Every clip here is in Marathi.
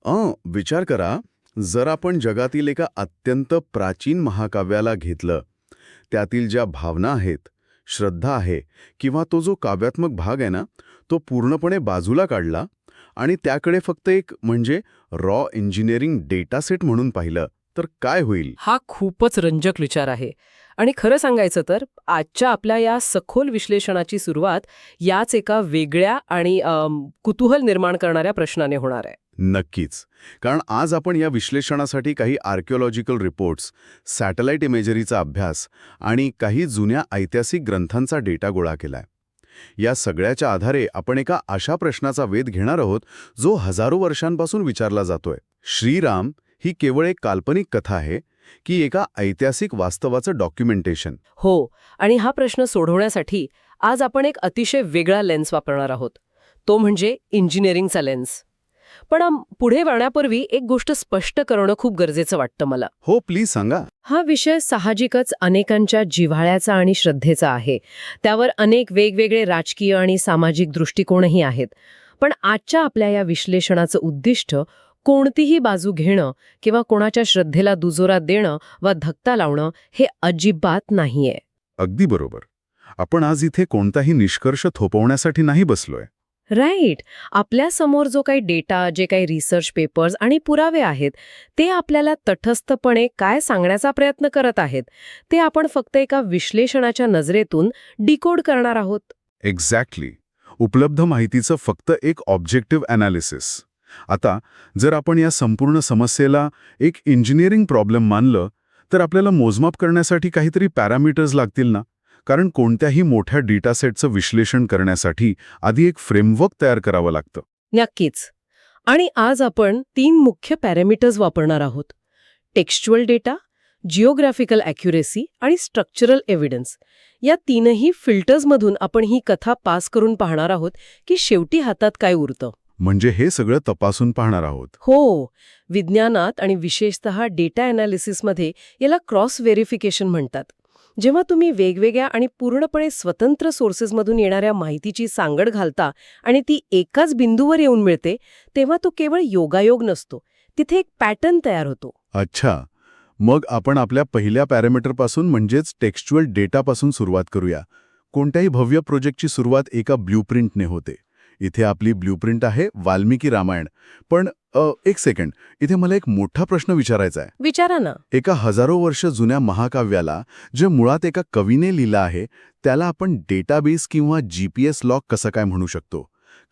विचार करा, जर आपण जगातील एका अत्यंत प्राचीन महाकाव्याला घेतलं, त्यातील ज्या भावना आहेत, श्रद्धा आहे किंवा तो जो काव्यात्मक भाग आहे ना, तो पूर्णपणे बाजूला काढला आणि त्याकडे फक्त एक म्हणजे रॉ इंजिनिअरिंग डेटा सेट म्हणून पाहिलं, तर काय होईल? हा खूपच रंजक विचार आहे. आणि खरं सांगायचं तर आजच्या आपल्या या सखोल विश्लेषणाची सुरुवात याच एका वेगळ्या आणि कुतूहल निर्माण करणाऱ्या प्रश्नाने होणार आहे. नक्कीच. कारण आज आपण या विश्लेषणासाठी काही आर्किओलॉजिकल रिपोर्ट्स, सॅटेलाइट इमेजरीचा अभ्यास आणि काही जुन्या ऐतिहासिक ग्रंथांचा डेटा गोळा केलाय. या सगळ्याच्या आधारे आपण एका अशा प्रश्नाचा वेध घेणार आहोत जो हजारो वर्षांपासून विचारला जातोय. श्रीराम ही केवळ एक काल्पनिक कथा आहे की एका ऐतिहासिक वास्तवाचं डॉक्युमेंटेशन? हो, आणि हा प्रश्न सोडवण्यासाठी आज आपण एक अतिशय वेगळा लेन्स वापरणार आहोत. तो म्हणजे इंजिनिअरिंगचा लेन्स. पण पुढे वळण्यापूर्वी एक गोष्ट स्पष्ट करणं खूप गरजेचं वाटतं मला. हो, प्लीज सांगा. हा विषय साहजिकच अनेकांच्या जिव्हाळ्याचा आणि श्रद्धेचा आहे. त्यावर अनेक वेगवेगळे राजकीय आणि सामाजिक दृष्टिकोनही आहेत. पण आजच्या आपल्या या विश्लेषणाचं उद्दिष्ट कोणतीही बाजू घेणं किंवा कोणाच्या श्रद्धेला दुजोरा देणं वा धक्का लावणं हे अजिबात नाहीये. अगदी बरोबर. आपण आज इथे कोणताही निष्कर्ष थोपवण्यासाठी नाही बसलोय. राईट. आपल्यासमोर जो काही डेटा, जे काही रिसर्च पेपर्स आणि पुरावे आहेत, ते आपल्याला तटस्थपणे काय सांगण्याचा प्रयत्न करत आहेत, ते आपण फक्त एका विश्लेषणाच्या नजरेतून डिकोड करणार आहोत. एक्झॅक्टली. उपलब्ध माहितीचं फक्त एक ऑब्जेक्टिव्ह ॲनालिसिस. आता जर आपण या संपूर्ण समस्येला एक इंजिनिअरिंग प्रॉब्लेम मानलं, तर आपल्याला मोजमाप करण्यासाठी काहीतरी पॅरामीटर्स लागतील ना? कारण कोणत्याही मोठ्या डेटासेटचं विश्लेषण करण्यासाठी आधी एक फ्रेमवर्क तयार करावं लागतं. नक्कीच. आणि आज आपण 3 मुख्य पॅरामीटर्स वापरणार आहोत. टेक्स्च्युअल डेटा, जिओग्राफिकल ॲक्युरेसी आणि स्ट्रक्चरल एव्हिडन्स. या तीनही फिल्टर्समधून आपण ही कथा पास करून पाहणार आहोत की शेवटी हातात काय उरतं. म्हणजे हे सगळं तपासून पाहणार आहोत. हो. विज्ञानात आणि विशेषतः डेटा ॲनालिसिसमध्ये याला क्रॉस व्हेरिफिकेशन म्हणतात. जेव्हा तुम्ही वेगवेगळ्या आणि पूर्णपणे स्वतंत्र सोर्सेसमधून येणाऱ्या माहितीची सांगड घालता आणि ती एकाच बिंदूवर येऊन मिळते, तेव्हा तो केवळ योगायोग नसतो. तिथे एक पॅटर्न तयार होतो. अच्छा. मग आपण आपल्या पहिल्या पॅरामीटरपासून म्हणजेच टेक्स्च्युअल डेटापासून सुरुवात करूया. कोणत्याही भव्य प्रोजेक्टची सुरुवात एका ब्ल्यूप्रिंटने होते. इथे आपली ब्ल्यूप्रिंट आहे वाल्मिकी रामायण. पण एक सेकंड, इथे मला एक मोठा प्रश्न विचारायचा आहे. विचारा ना. एका हजारो वर्ष जुन्या महाकाव्याला जे मुळात एका कवीने लिहिलं आहे, त्याला आपण डेटाबेस किंवा GPS लॉग कसं काय म्हणू शकतो?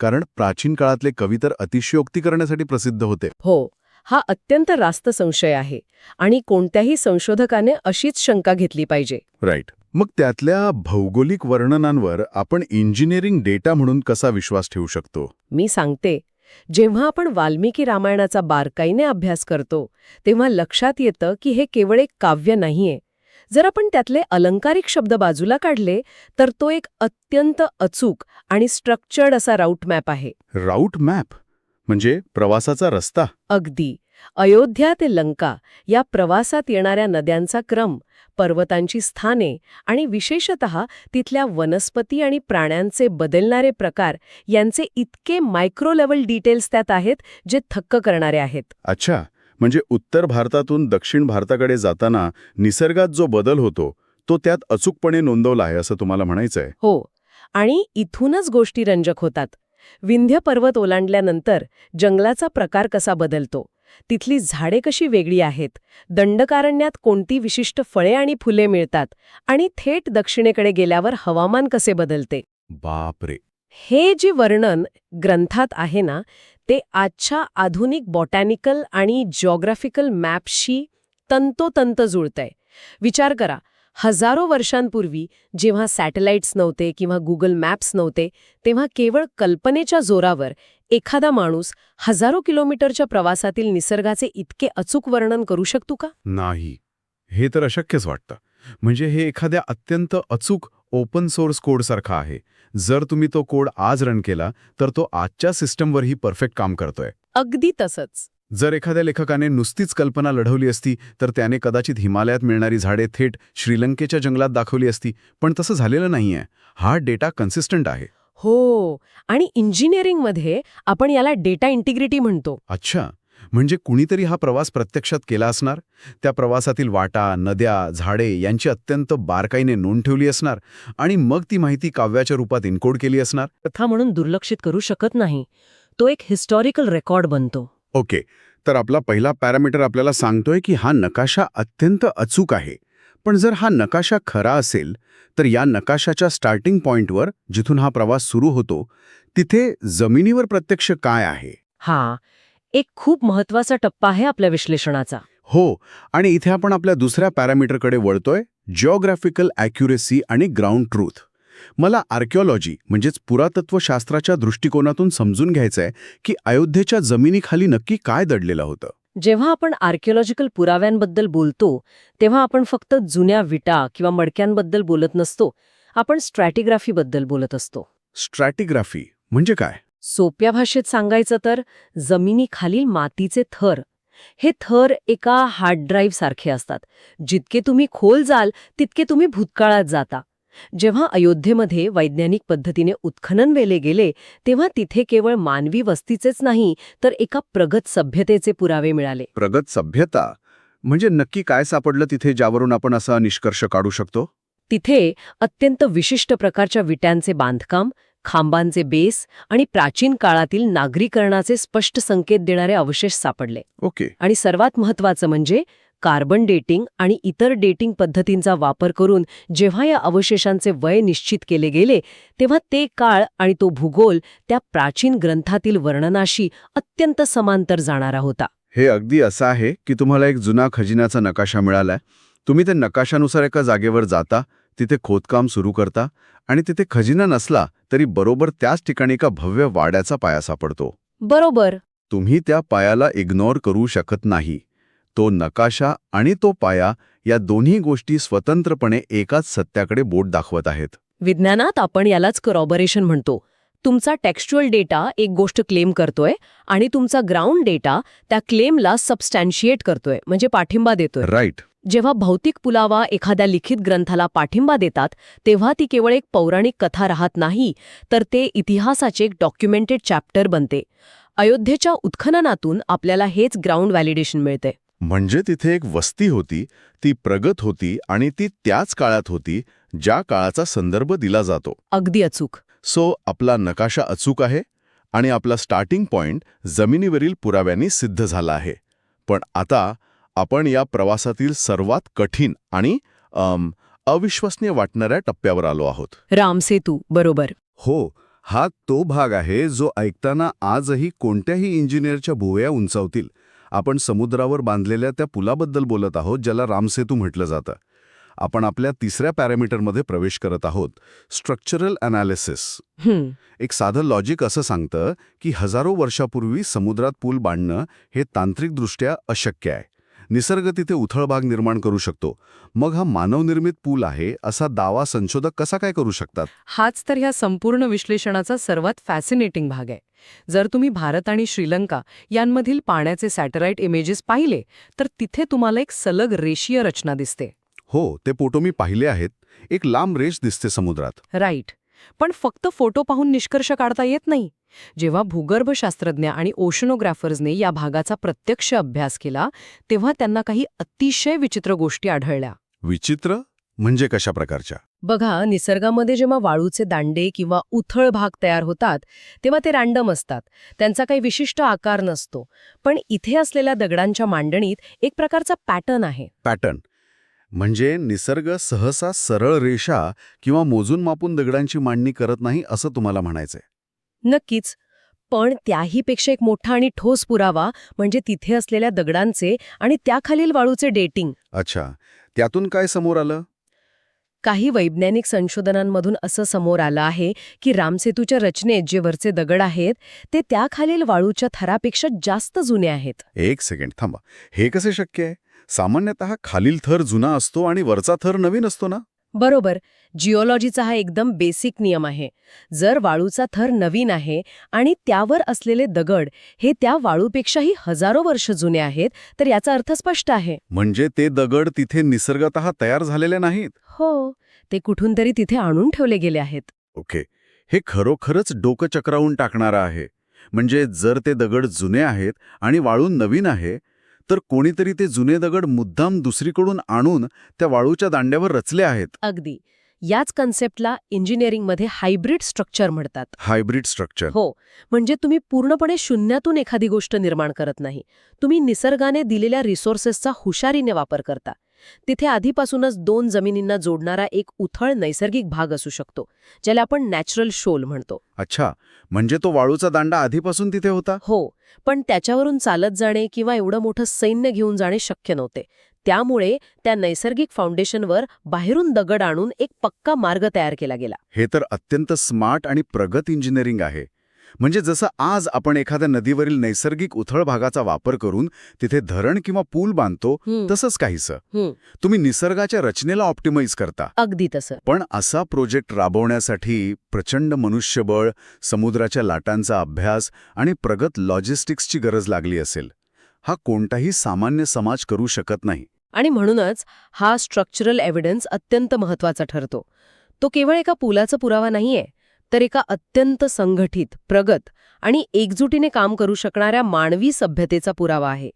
कारण प्राचीन काळातले कवी तर अतिशयोक्ती करण्यासाठी प्रसिद्ध होते. हो. हा अत्यंत रास्त संशय आहे आणि कोणत्याही संशोधकाने अशीच शंका घेतली पाहिजे. राईट. मग त्यातल्या भौगोलिक वर्णनांवर आपण इंजिनिअरिंग डेटा म्हणून कसा विश्वास ठेवू शकतो? मी सांगते. जेव्हा आपण वाल्मिकी रामायणाचा बारकाईने अभ्यास करतो, तेव्हा लक्षात येतं की हे केवळ एक काव्य नाहीये. जर आपण त्यातले अलंकारिक शब्द बाजूला काढले, तर तो एक अत्यंत अचूक आणि स्ट्रक्चर्ड असा राऊट मॅप आहे. राऊट मॅप म्हणजे प्रवासाचा रस्ता? अगदी. अयोध्या ते लंका या प्रवासात येणाऱ्या नद्यांचा क्रम, पर्वतांची स्थाने आणि विशेषतः तिथल्या वनस्पती आणि प्राण्यांचे बदलणारे प्रकार यांचे इतके मायक्रो लेव्हल डिटेल्स त्यात आहेत, जे थक्क करणारे आहेत. अच्छा. म्हणजे उत्तर भारतातून दक्षिण भारताकडे जाताना निसर्गात जो बदल होतो, तो त्यात अचूकपणे नोंदवला आहे असं तुम्हाला म्हणायचंय? हो. आणि इथूनच गोष्टी रंजक होतात. विंध्य पर्वत ओलांडल्यानंतर जंगलाचा प्रकार कसा बदलतो, तिथली झाडे कशी वेगळी आहेत, दंडकारण्यात कोणती विशिष्ट फळे आणि फुले मिळतात आणि थेट दक्षिणेकडे गेल्यावर हवामान कसे बदलते. बापरे. हे जे वर्णन ग्रंथात आहे ना, ते आजच्या आधुनिक बॉटॅनिकल आणि जिओग्राफिकल मॅप्सशी तंतोतंत जुळतंय. विचार करा, हजारो वर्षांपूर्वी जेव्हा सॅटेलाइट्स नव्हते किंवा गुगल मॅप्स नव्हते, तेव्हा केवळ कल्पनेच्या जोरावर एखादा माणूस हजारो किलोमीटरच्या प्रवासातील निसर्गाचे इतके अचूक वर्णन करू शकतो का? नाही. हे तर अशक्यच वाटतं. म्हणजे हे एखाद्या अत्यंत अचूक ओपन सोर्स कोडसारखा आहे. जर तुम्ही तो कोड आज रन केला, तर तो आजच्या सिस्टमवरही परफेक्ट काम करतोय. अगदी तसंच. जर एखाद्या लेखकाने नुसतीच कल्पना लढवली असती, तर त्याने कदाचित हिमालयात मिळणारी झाडे थेट श्रीलंकेच्या जंगलात दाखवली असती. पण तसं झालेलं नाहीये. हा डेटा कन्सिस्टंट आहे. हो. आणि इंजिनिअरिंगमध्ये आपण याला डेटा इंटिग्रिटी म्हणतो. अच्छा. म्हणजे कुणीतरी हा प्रवास प्रत्यक्षात केला असणार, त्या प्रवासातील वाटा, नद्या, झाडे यांची अत्यंत बारकाईने नोंद ठेवली असणार आणि मग ती माहिती काव्याच्या रूपात इन्कोड केली असणार. कथा म्हणून दुर्लक्षित करू शकत नाही. तो एक हिस्टॉरिकल रेकॉर्ड बनतो. ओके, तर आपला पहिला पॅरामीटर आपल्याला सांगतोय की हा नकाशा अत्यंत अचूक आहे. पण जर हा नकाशा खरा असेल, तर या नकाशाच्या स्टार्टिंग पॉइंटवर, जिथून हा प्रवास सुरू होतो, तिथे जमिनीवर प्रत्यक्ष काय आहे? हा एक खूप महत्वाचा टप्पा आहे आपल्या विश्लेषणाचा. हो, आणि इथे आपण आपल्या दुसऱ्या पॅरामीटरकडे वळतोय, जिओग्राफिकल ॲक्युरेसी आणि ग्राउंड ट्रूथ. मला आर्किओलॉजी म्हणजेच पुरातत्वशास्त्राच्या दृष्टिकोनातून समजून घ्यायचंय की अयोध्येच्या जमिनीखाली नक्की काय दडलेलं होतं. जेव्हा आपण आर्किओलॉजिकल पुराव्यांबद्दल बोलतो, तेव्हा आपण फक्त जुन्या विटा किंवा मडक्यांबद्दल बोलत नसतो. आपण स्ट्रॅटिग्राफीबद्दल बोलत असतो. स्ट्रॅटिग्राफी म्हणजे काय? सोप्या भाषेत सांगायचं तर जमिनीखालील मातीचे थर. हे थर एका हार्ड ड्राईव्ह सारखे असतात. जितके तुम्ही खोल जाल तितके तुम्ही भूतकाळात जाता. जेव्हा अयोध्येमध्ये वैज्ञानिक पद्धतीने उत्खनन वेले गेले, तेव्हा तिथे केवळ मानवी वस्तीचेच नाही, तर एका प्रगत सभ्यतेचे पुरावे मिळाले. प्रगत सभ्यता म्हणजे नक्की काय सापडलं तिथे, ज्यावरून आपण असा निष्कर्ष काढू शकतो? तिथे अत्यंत विशिष्ट प्रकारच्या विटांचे बांधकाम, खांबांचे बेस आणि प्राचीन काळातील नागरीकरणाचे स्पष्ट संकेत देणारे अवशेष सापडले. ओके. आणि सर्वात महत्त्वाचं म्हणजे कार्बन डेटिंग आणि इतर डेटिंग पद्धतींचा वापर करून जेव्हा या अवशेषांचे वय निश्चित केले गेले, तेव्हा ते काळ आणि तो भूगोल त्या प्राचीन ग्रंथातील वर्णनाशी अत्यंत समांतर जाणारा होता. हे अगदी असं आहे की तुम्हाला एक जुना खजिन्याचा नकाशा मिळालाय, तुम्ही त्या नकाशानुसार एका जागेवर जाता, तिथे खोदकाम सुरू करता आणि तिथे खजिना नसला तरी बरोबर त्याच ठिकाणी एका भव्य वाड्याचा पाया सापडतो. बरोबर. तुम्ही त्या पायाला इग्नोर करू शकत नाही. तो नकाशा आणि तो पाया या दोन्ही गोष्टी स्वतंत्रपणे एकाच सत्याकडे बोट दाखवत आहेत. विज्ञानात आपण यालाच करॉबरेशन म्हणतो. तुमचा टेक्स्च्युअल डेटा एक गोष्ट क्लेम करतोय आणि तुमचा ग्राउंड डेटा त्या क्लेमला सबस्टॅन्शिएट करतोय, म्हणजे पाठिंबा देतोय. राईट. जेव्हा भौतिक पुरावा एखाद्या लिखित ग्रंथाला पाठिंबा देतात, तेव्हा ती केवळ एक पौराणिक कथा राहत नाही, तर ते इतिहासाचे एक डॉक्युमेंटेड चॅप्टर बनते. अयोध्येच्या उत्खननातून आपल्याला हेच ग्राउंड व्हॅलिडेशन मिळते. म्हणजे तिथे एक वस्ती होती, ती प्रगत होती आणि ती त्याच काळात होती ज्या काळाचा संदर्भ दिला जातो. अगदी अचूक. सो आपला नकाशा अचूक आहे आणि आपला स्टार्टिंग पॉइंट जमिनीवरील पुराव्यांनी सिद्ध झाला आहे. पण आता आपण या प्रवासातील सर्वात कठीण आणि अविश्वसनीय वाटणाऱ्या टप्प्यावर आलो आहोत. रामसेतू. बरोबर. हो, हा तो भाग आहे जो ऐकताना आजही कोणत्याही इंजिनिअरच्या भुवया उंचावतील. आपण समुद्रावर बांधलेल्या त्या पुलाबद्दल बोलत आहोत, ज्याला रामसेतू म्हटलं जातं. आपण आपल्या तिसऱ्या पॅरामीटरमध्ये प्रवेश करत आहोत, स्ट्रक्चरल अनालिसिस. एक साधं लॉजिक असं सांगतं की हजारो वर्षापूर्वी समुद्रात पूल बांधणं हे तांत्रिकदृष्ट्या अशक्य आहे. निसर्ग तिथे उथळ भाग निर्माण करू शकतो. मग हा मानवनिर्मित पूल आहे असा दावा संशोधक कसा काय करू शकतात? हाच तर ह्या संपूर्ण विश्लेषणाचा सर्वात फॅसिनेटिंग भाग आहे. जर तुम्ही भारत आणि श्रीलंका यांमधील पाण्याचे सॅटेलाइट इमेजेस पाहिले, तर तिथे तुम्हाला एक सलग रेषीय रचना दिसते. हो, ते फोटो मी पाहिले आहेत. एक लांब रेष दिसते समुद्रात. राईट. पण फक्त फोटो पाहून निष्कर्ष काढता येत नाही. जेव्हा भूगर्भशास्त्रज्ञ आणि ओशनोग्राफर्सने या भागाचा प्रत्यक्ष अभ्यास केला, तेव्हा त्यांना काही अतिशय विचित्र गोष्टी आढळल्या. विचित्र म्हणजे कशा प्रकारच्या? बघा, निसर्गामध्ये जेव्हा वाळूचे दांडे किंवा उथळ भाग तयार होतात, तेव्हा ते रँडम असतात. त्यांचा काही विशिष्ट आकार नसतो. पण इथे असलेल्या दगडांच्या मांडणीत एक प्रकारचा पॅटर्न आहे. पॅटर्न म्हणजे निसर्ग सहसा सरळ रेषा किंवा मोजून मापून दगडांची मांडणी करत नाही असं तुम्हाला म्हणायचंय. नक्कीच. पण त्याहीपेक्षा एक मोठा आणि ठोस पुरावा म्हणजे तिथे असलेल्या दगडांचे आणि त्याखालील वाळूचे डेटिंग. अच्छा, त्यातून काय समोर आलं? काही वैज्ञानिक संशोधनांमधून असं समोर आलं आहे की रामसेतूच्या रचनेत जे वरचे दगड आहेत, ते त्याखालील वाळूच्या थरापेक्षा जास्त जुने आहेत. एक सेकंड थांबा, हे कसे शक्य आहे? सामान्यतः खालील थर जुना असतो आणि वरचा थर नवीन असतो ना? बरोबर. जिओलॉजीचा हा एकदम बेसिक नियम आहे. जर वाळूचा थर नवीन आहे आणि त्यावर असलेले दगड हे त्या वाळूपेक्षाही हजारो वर्ष जुने आहेत, तर याचा अर्थ स्पष्ट आहे. म्हणजे ते दगड तिथे निसर्गतः तयार झालेले नाहीत? हो, ते कुठून तरी तिथे आणून ठेवले गेले आहेत. ओके, हे खरोखरच डोकं चक्रावून टाकणारं आहे. म्हणजे जर ते दगड जुने आहेत आणि वाळू नवीन आहे, तर कोणीतरी ते जुने दगड मुद्दाम दुसरीकडून आणून त्या वाळूच्या दांड्यावर रचले आहेत. अगदी. याच कन्सेप्टला इंजिनिअरिंगमध्ये हायब्रिड स्ट्रक्चर म्हणतात. Hybrid structure. हो, म्हणजे तुम्ही पूर्णपणे शून्यातून एखादी गोष्ट निर्माण करत नाही. तुम्ही निसर्गाने दिलेल्या रिसोर्सेसचा हुशारीने वापर करता. तिथे आधीपासूनच दोन जमिनींना जोडणारा एक उथळ नैसर्गिक भाग असू शकतो, ज्याला आपण नॅचरल शोल म्हणतो. अच्छा, म्हणजे तो वाळूचा दांडा आधीपासून तिथे होता? हो, पण त्याच्यावरून चालत जाणे किंवा एवढं मोठं सैन्य घेऊन जाणे शक्य नव्हते. त्यामुळे त्या नैसर्गिक फाउंडेशनवर बाहेरून दगड आणून एक पक्का मार्ग तयार केला गेला. हे तर अत्यंत स्मार्ट आणि प्रगत इंजिनिअरिंग आहे. म्हणजे जसं आज आपण एखाद्या नदीवरील नैसर्गिक उथळ भागाचा वापर करून तिथे धरण किंवा पूल बांधतो, तसंच काहीसं. तुम्ही निसर्गाच्या रचनेला ऑप्टिमाइज करता. अगदी तसं. पण असा प्रोजेक्ट राबवण्यासाठी प्रचंड मनुष्यबळ, समुद्राच्या लाटांचा अभ्यास आणि प्रगत लॉजिस्टिक्सची गरज लागली असेल. हा कोणताही सामान्य समाज करू शकत नाही. आणि म्हणूनच हा स्ट्रक्चरल एव्हिडन्स अत्यंत महत्वाचा ठरतो. तो केवळ एका पुलाचा पुरावा नाहीये, तर एका अत्यंत संघटित, प्रगत आणि एकजुटीने काम करू शकणाऱ्या मानवी सभ्यतेचा पुरावा आहे.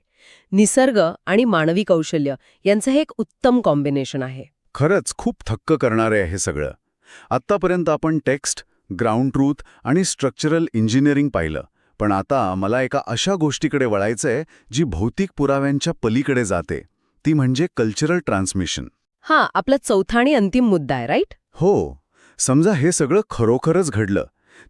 निसर्ग आणि मानवी कौशल्य यांचं हे एक उत्तम कॉम्बिनेशन आहे. खरंच खूप थक्क करणारे आहे हे सगळं. आत्तापर्यंत आपण टेक्स्ट, ग्राउंड ट्रूथ आणि स्ट्रक्चरल इंजिनिअरिंग पाहिलं. पण आता मला एका अशा गोष्टीकडे वळायचंय जी भौतिक पुराव्यांच्या पलीकडे जाते. ती म्हणजे कल्चरल ट्रान्समिशन. हा आपला चौथा आणि अंतिम मुद्दा आहे, राईट? हो. समजा हे सगळं खरोखरच घडलं.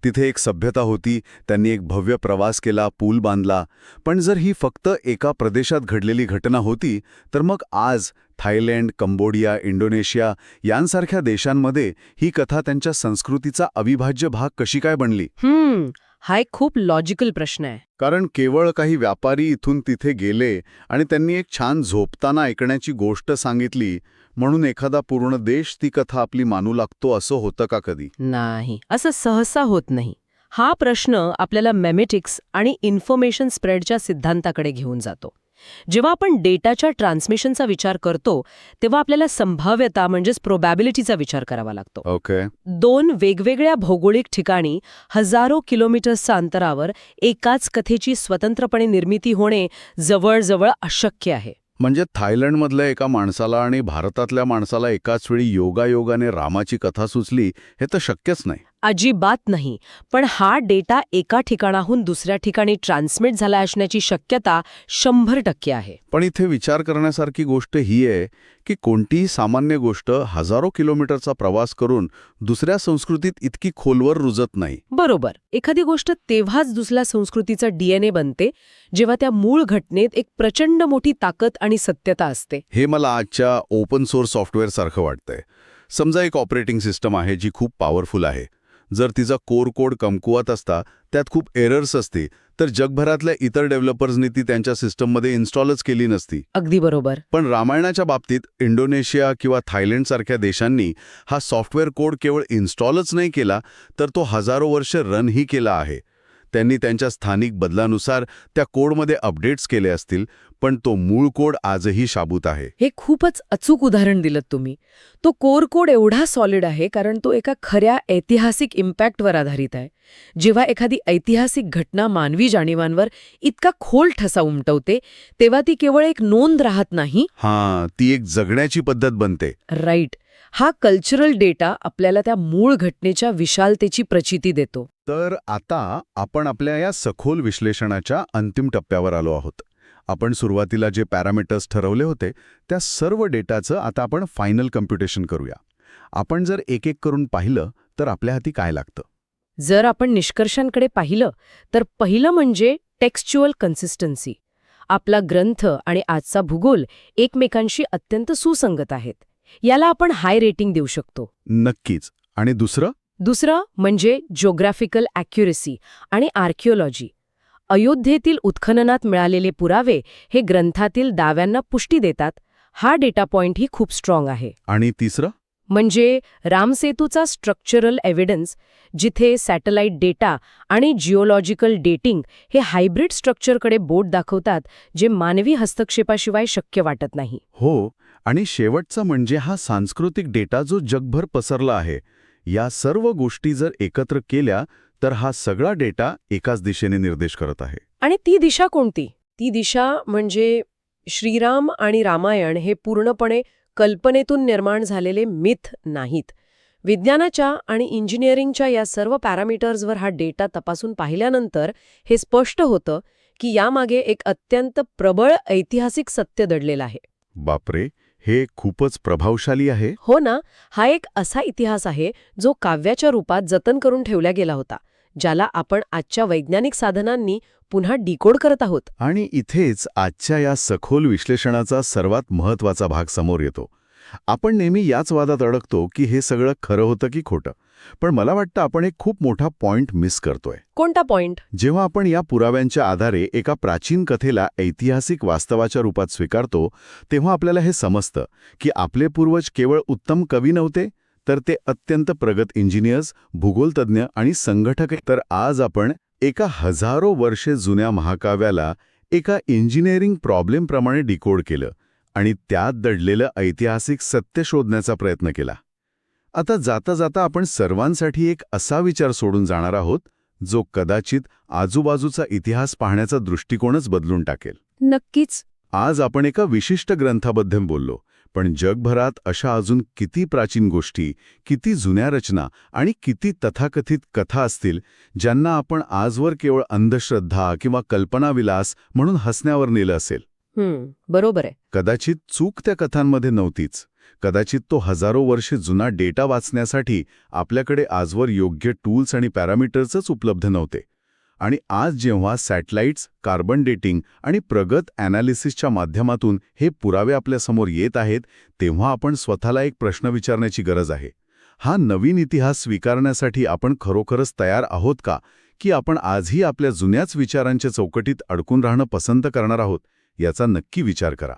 तिथे एक सभ्यता होती, त्यांनी एक भव्य प्रवास केला, पूल बांधला. पण जर ही फक्त एका प्रदेशात घडलेली घटना होती, तर मग आज थायलंड, कंबोडिया, इंडोनेशिया यांसारख्या देशांमध्ये ही कथा त्यांच्या संस्कृतीचा अविभाज्य भाग कशी काय बनली? हा एक खूप लॉजिकल प्रश्न आहे. कारण केवळ काही व्यापारी इथून तिथे गेले आणि त्यांनी एक छान झोपताना ऐकण्याची गोष्ट सांगितली म्हणून एखादा पूर्ण देश ती कथा आपली मानू लागतो असं होतं का कधी? नाही, असं सहसा होत नाही. हा प्रश्न आपल्याला मेमेटिक्स आणि इन्फॉर्मेशन स्प्रेडच्या सिद्धांताकडे घेऊन जातो. जेव्हा आपण डेटाच्या ट्रान्समिशनचा विचार करतो तेव्हा आपल्याला संभाव्यता म्हणजेच प्रोबॅबिलिटीचा विचार करावा लागतो. ओके. दोन वेगवेगळ्या भौगोलिक ठिकाणी हजारो किलोमीटर्सच्या अंतरावर एकाच कथेची स्वतंत्रपणे निर्मिती होणे जवळजवळ अशक्य आहे. म्हणजे थायलंडमधल्या एका माणसाला आणि भारतातल्या माणसाला एकाच वेळी योगायोगाने रामाची कथा सुचली हे तर शक्यच नाही. अजिबात नाही. पण हा डेटा एका ठिकाणाहून दुसऱ्या ठिकाणी ट्रान्समिट झाला असण्याची शक्यता 100% आहे. पण इथे विचार करण्यासारखी गोष्ट ही आहे की कोणतीही सामान्य गोष्ट हजारो किलोमीटरचा प्रवास करून दुसऱ्या संस्कृतीत इतकी खोलवर रुजत नाही. बरोबर. एखादी गोष्ट तेव्हाच दुसऱ्या संस्कृतीचा DNA बनते जेव्हा त्या मूळ घटनेत एक प्रचंड मोठी ताकद आणि सत्यता असते. हे मला आजच्या ओपन सोर्स सॉफ्टवेअर सारखं वाटतंय. समजा एक ऑपरेटिंग सिस्टम आहे जी खूप पॉवरफुल आहे. जर तिचा कोर कोड कमकुवत असता, त्यात खूप एरर्स असते, तर जगभरातल्या इतर डेव्हलपर्सनी ती त्यांच्या सिस्टममध्ये इन्स्टॉलच केली नसती. अगदी बरोबर. पण रामायणाच्या बाबतीत इंडोनेशिया किंवा थायलंडसारख्या देशांनी हा सॉफ्टवेअर कोड केवळ इन्स्टॉलच नाही केला, तर तो हजारो वर्ष रनही केला आहे. त्यांनी त्यांच्या स्थानिक बदलानुसार त्या कोडमध्ये अपडेट्स केले असतील, पण तो मूळ कोड आजही शाबूत आहे. हे खूपच अचूक उदाहरण दिलं तुम्ही. तो कोर कोड एवढा सॉलिड आहे कारण तो एका खऱ्या ऐतिहासिक इम्पॅक्टवर आधारित आहे. जेव्हा एखादी ऐतिहासिक घटना मानवी जाणीवांवर इतका खोल ठसा उमटवते तेव्हा ती केवळ एक नोंद राहत नाही. हां, ती एक जगण्याची पद्धत बनते. राईट. हा कल्चरल डेटा आपल्याला त्या मूळ घटनेच्या विशालतेची प्रचिती देतो. तर आता आपण आपल्या या सखोल विश्लेषणाच्या अंतिम टप्प्यावर आलो आहोत. आपण सुरुवातीला जे पॅरामीटर्स ठरवले होते त्या सर्व डेटाचं आता आपण फायनल कम्प्युटेशन करूया. आपण जर एक एक करून पाहिलं तर आपल्या हाती काय लागतं? जर आपण निष्कर्षांकडे पाहिलं तर पहिलं म्हणजे टेक्स्च्युअल कन्सिस्टन्सी. आपला ग्रंथ आणि आजचा भूगोल एकमेकांशी अत्यंत सुसंगत आहेत. याला आपण हाय रेटिंग देऊ शकतो. नक्कीच. आणि दुसरं म्हणजे जिओग्राफिकल ॲक्युरेसी आणि आर्किओलॉजी. अयोध्येतील उत्खननात मिळालेले पुरावे हे ग्रंथातील दाव्यांना पुष्टी देतात. हा डेटा पॉइंटही खूप स्ट्रॉंग आहे. आणि तिसरं म्हणजे रामसेतूचा स्ट्रक्चरल एव्हिडन्स, जिथे सॅटेलाइट डेटा आणि जिओलॉजिकल डेटिंग हे हायब्रिड स्ट्रक्चरकडे बोट दाखवतात, जे मानवी हस्तक्षेपाशिवाय शक्य वाटत नाही. हो. आणि शेवटचा म्हणजे हा सांस्कृतिक डेटा जो जगभर पसरला आहे. या सर्व गोष्टी जर एकत्र केल्या तर हा सगळा डेटा एकाच दिशेने निर्देश करत आहे. आणि ती दिशा कोणती? ती दिशा म्हणजे श्रीराम आणि रामायण हे पूर्णपणे कल्पनेतून निर्माण झालेले मिथ नाहीत. विज्ञानाच्या आणि इंजिनिअरिंगच्या या सर्व पॅरामीटर्सवर हा डेटा तपासून पाहिल्यानंतर हे स्पष्ट होतं की यामागे एक अत्यंत प्रबळ ऐतिहासिक सत्य दडलेलं आहे. बापरे, हे खूपच प्रभावशाली आहे. हो ना, हा एक असा इतिहास आहे जो काव्याच्या रूपात जतन करून ठेवला गेला होता, ज्याला आपण आजच्या वैज्ञानिक साधनांनी पुन्हा डिकोड करत आहोत. आणि इथेच आजच्या या सखोल विश्लेषणाचा सर्वात महत्त्वाचा भाग समोर येतो. आपण नेहमी याच वादात अडकतो की हे सगळं खरं होतं की खोटं. पण मला वाटतं आपण एक खूप मोठा पॉइंट मिस करतोय. कोणता पॉइंट? जेव्हा आपण या पुराव्यांच्या आधारे एका प्राचीन कथेला ऐतिहासिक वास्तवाच्या रूपात स्वीकारतो, तेव्हा आपल्याला हे समजतं की आपले पूर्वज केवळ उत्तम कवी नव्हते, तर ते अत्यंत प्रगत इंजिनियर्स, भूगोलतज्ञ आणि संघटक. तर आज आपण एका हजारो वर्षे जुन्या महाकाव्याला एका इंजिनिअरिंग प्रॉब्लेमप्रमाणे डिकोड केलं आणि त्यात दडलेलं ऐतिहासिक सत्य शोधण्याचा प्रयत्न केला. आता जाता जाता आपण सर्वांसाठी एक असा विचार सोडून जाणार आहोत जो कदाचित आजूबाजूचा इतिहास पाहण्याचा दृष्टिकोनच बदलून टाकेल. नक्कीच. आज आपण एका विशिष्ट ग्रंथाबद्दल बोललो, पण जगभरात अशा अजून किती प्राचीन गोष्टी, किती जुन्या रचना आणि किती तथाकथित कथा असतील ज्यांना आपण आजवर केवळ अंधश्रद्धा किंवा कल्पनाविलास म्हणून हसण्यावर नेलं असेल. बरोबर आहे. कदाचित चूक त्या कथांमध्ये नव्हतीच. कदाचित तो हजारो वर्षे जुना डेटा वाचण्यासाठी आपल्याकडे आजवर योग्य टूल्स आणि पॅरामीटर्सच उपलब्ध नव्हते. आणि आज जेव्हा सॅटेलाइट्स, कार्बन डेटिंग आणि प्रगत ॲनालिसिसच्या माध्यमातून हे पुरावे आपल्यासमोर येत आहेत, तेव्हा आपण स्वतःला एक प्रश्न विचारण्याची गरज आहे. हा नवीन इतिहास स्वीकारण्यासाठी आपण खरोखरच तयार आहोत का, की आपण आजही आपल्या जुन्याच विचारांच्या चौकटीत अडकून राहणं पसंत करणार आहोत? याचा नक्की विचार करा.